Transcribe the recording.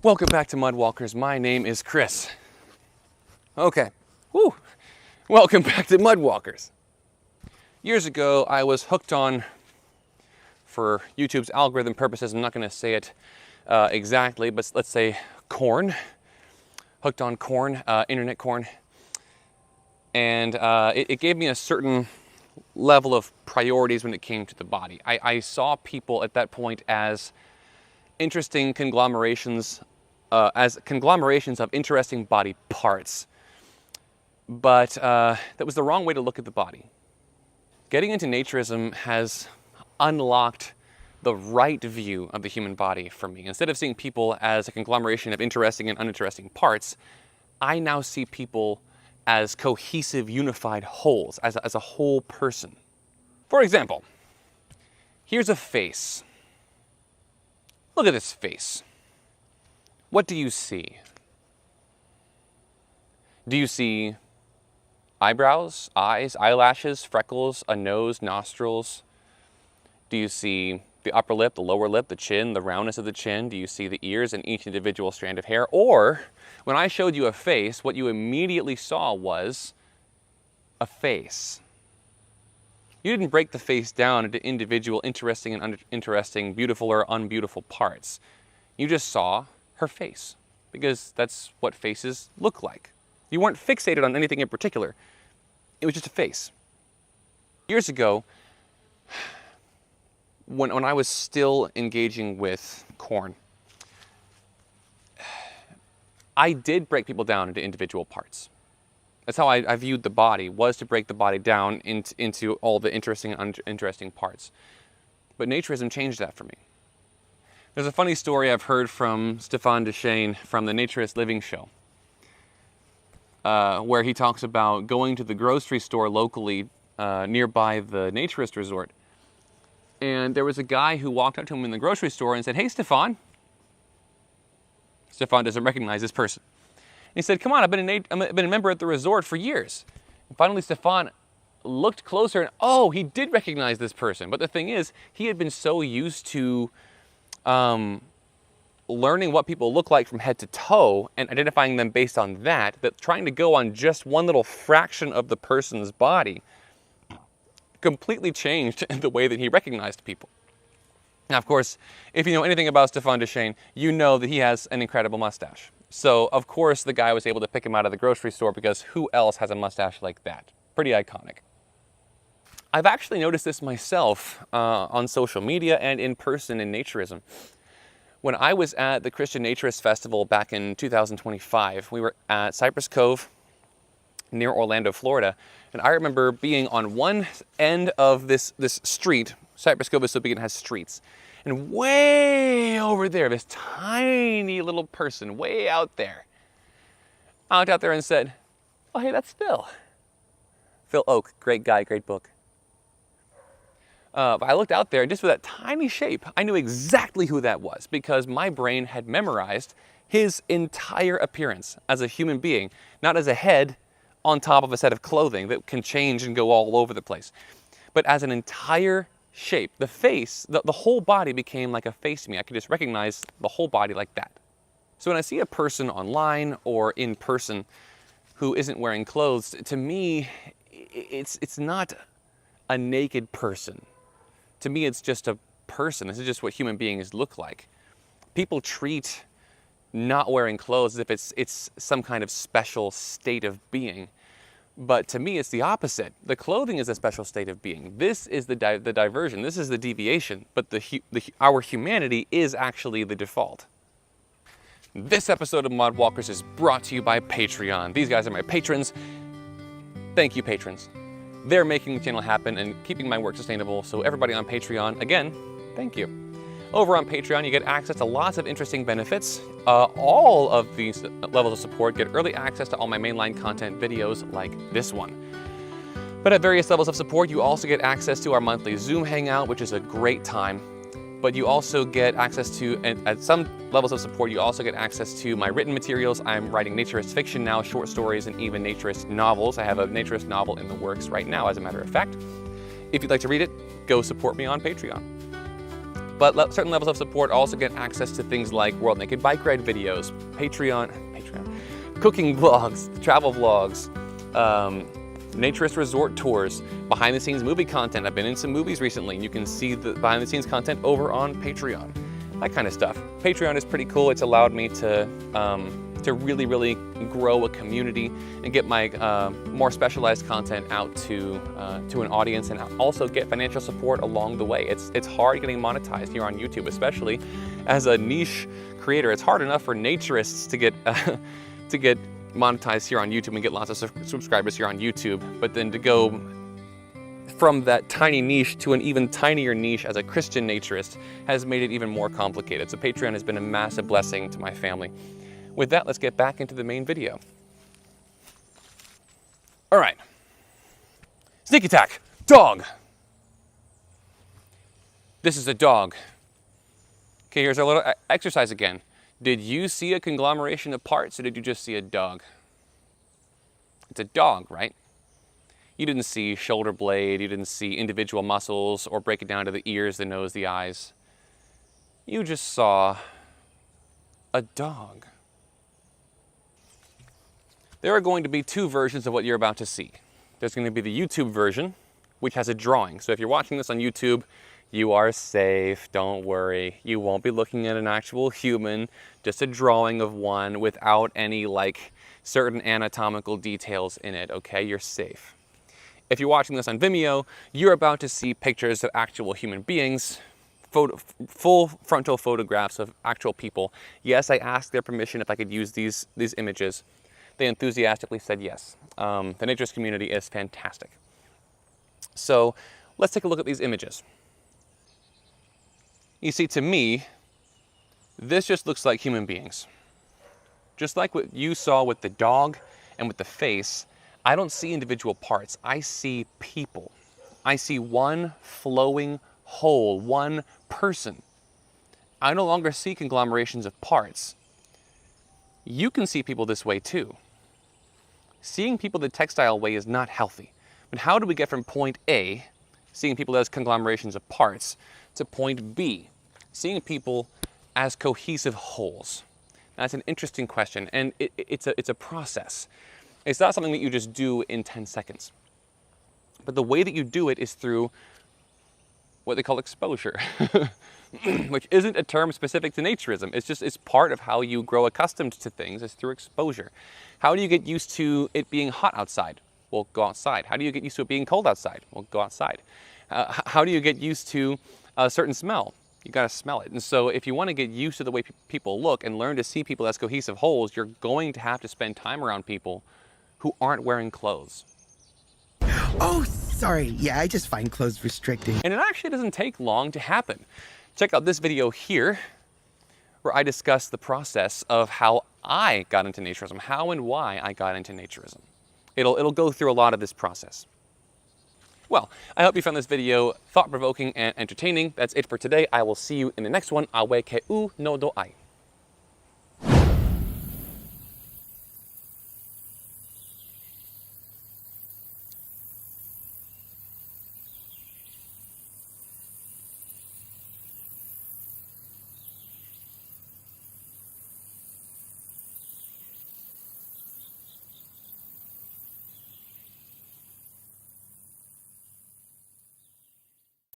Welcome back to Mudwalkers. My name is Chris. Okay, woo! Welcome back to Mudwalkers. Years ago, I was hooked on, for YouTube's algorithm purposes, I'm not going to say it exactly, but let's say corn. Hooked on corn, internet corn. And it gave me a certain level of priorities when it came to the body. I saw people at that point as interesting conglomerations, of interesting body parts. But that was the wrong way to look at the body. Getting into naturism has unlocked the right view of the human body for me. Instead of seeing people as a conglomeration of interesting and uninteresting parts, I now see people as cohesive, unified wholes, as a whole person. For example, here's a face. Look at this face. What do you see? Do you see eyebrows, eyes, eyelashes, freckles, a nose, nostrils? Do you see the upper lip, the lower lip, the chin, the roundness of the chin? Do you see the ears and each individual strand of hair? Or, when I showed you a face, what you immediately saw was a face. You didn't break the face down into individual interesting and uninteresting, beautiful or unbeautiful parts. You just saw her face, because that's what faces look like. You weren't fixated on anything in particular. It was just a face. Years ago, when I was still engaging with corn, I did break people down into individual parts. That's how I viewed the body, was to break the body down into all the interesting and uninteresting parts. But naturism changed that for me. There's a funny story I've heard from Stefan Deschain from the Naturist Living Show, where he talks about going to the grocery store locally nearby the Naturist resort. And there was a guy who walked up to him in the grocery store and said, "Hey, Stefan." Stefan doesn't recognize this person. And he said, "Come on, I've been a member at the resort for years." And finally, Stefan looked closer and, oh, he did recognize this person. But the thing is, he had been so used to learning what people look like from head to toe and identifying them based on that trying to go on just one little fraction of the person's body completely changed the way that he recognized people. Now, of course, if you know anything about Stefan Deschain, you know that he has an incredible mustache. So, of course, the guy was able to pick him out of the grocery store because who else has a mustache like that? Pretty iconic. I've actually noticed this myself on social media and in person in naturism. When I was at the Christian Naturist Festival back in 2025, we were at Cypress Cove near Orlando, Florida. And I remember being on one end of this street. Cypress Cove is so big it has streets. And way over there, this tiny little person, way out there, I looked out there and said, "Oh, hey, that's Phil. Phil Oak, great guy, great book." But I looked out there, and just with that tiny shape, I knew exactly who that was, because my brain had memorized his entire appearance as a human being, not as a head on top of a set of clothing that can change and go all over the place, but as an entire shape. The face, the whole body became like a face to me. I could just recognize the whole body like that. So when I see a person online or in person who isn't wearing clothes, to me, it's not a naked person. To me, it's just a person. This is just what human beings look like. People treat not wearing clothes as if it's some kind of special state of being. But to me, it's the opposite. The clothing is a special state of being. This is the diversion. This is the deviation. But our humanity is actually the default. This episode of Mudwalkers is brought to you by Patreon. These guys are my patrons. Thank you, patrons. They're making the channel happen and keeping my work sustainable. So everybody on Patreon, again, thank you. Over on Patreon, you get access to lots of interesting benefits. All of these levels of support get early access to all my mainline content videos like this one. But at various levels of support, you also get access to our monthly Zoom Hangout, which is a great time. But you also get access to, and at some levels of support, you also get access to my written materials. I'm writing naturist fiction now, short stories, and even naturist novels. I have a naturist novel in the works right now, as a matter of fact. If you'd like to read it, go support me on Patreon. But certain levels of support also get access to things like World Naked Bike Ride videos, Patreon, cooking vlogs, travel vlogs, Naturist resort tours, behind the scenes movie content. I've been in some movies recently. You can see the behind the scenes content over on Patreon, that kind of stuff. Patreon is pretty cool. It's allowed me to really grow a community and get my more specialized content out to an audience, and also get financial support along the way. It's hard getting monetized here on YouTube, especially as a niche creator. It's hard enough for naturists to get monetized here on YouTube and get lots of subscribers here on YouTube, but then to go from that tiny niche to an even tinier niche as a Christian naturist has made it even more complicated. So Patreon has been a massive blessing to my family. With that, let's get back into the main video. All right, sneak attack, dog. This is a dog. Okay, here's our little exercise again. Did you see a conglomeration of parts, or did you just see a dog? It's a dog, right? You didn't see shoulder blade, you didn't see individual muscles, or break it down to the ears, the nose, the eyes. You just saw a dog. There are going to be two versions of what you're about to see. There's going to be the YouTube version, which has a drawing. So if you're watching this on YouTube, you are safe, don't worry. You won't be looking at an actual human, just a drawing of one without any certain anatomical details in it, okay? You're safe. If you're watching this on Vimeo, you're about to see pictures of actual human beings, full frontal photographs of actual people. Yes, I asked their permission if I could use these images. They enthusiastically said yes. The Naturist community is fantastic. So let's take a look at these images. You see, to me, this just looks like human beings. Just like what you saw with the dog and with the face, I don't see individual parts. I see people. I see one flowing whole, one person. I no longer see conglomerations of parts. You can see people this way too. Seeing people the textile way is not healthy. But how do we get from point A, seeing people as conglomerations of parts, to point B, seeing people as cohesive wholes? That's an interesting question, and it's a process. It's not something that you just do in 10 seconds. But the way that you do it is through what they call exposure, which isn't a term specific to naturism. It's part of how you grow accustomed to things, is through exposure. How do you get used to it being hot outside? Well, go outside. How do you get used to it being cold outside? Well, go outside. How do you get used to a certain smell? You gotta smell it. And so if you wanna get used to the way people look and learn to see people as cohesive wholes, you're going to have to spend time around people who aren't wearing clothes. Oh, sorry. Yeah, I just find clothes restricting. And it actually doesn't take long to happen. Check out this video here, where I discuss the process of how I got into naturism, how and why I got into naturism. It'll go through a lot of this process. Well, I hope you found this video thought-provoking and entertaining. That's it for today. I will see you in the next one. Awe ke u no do ai.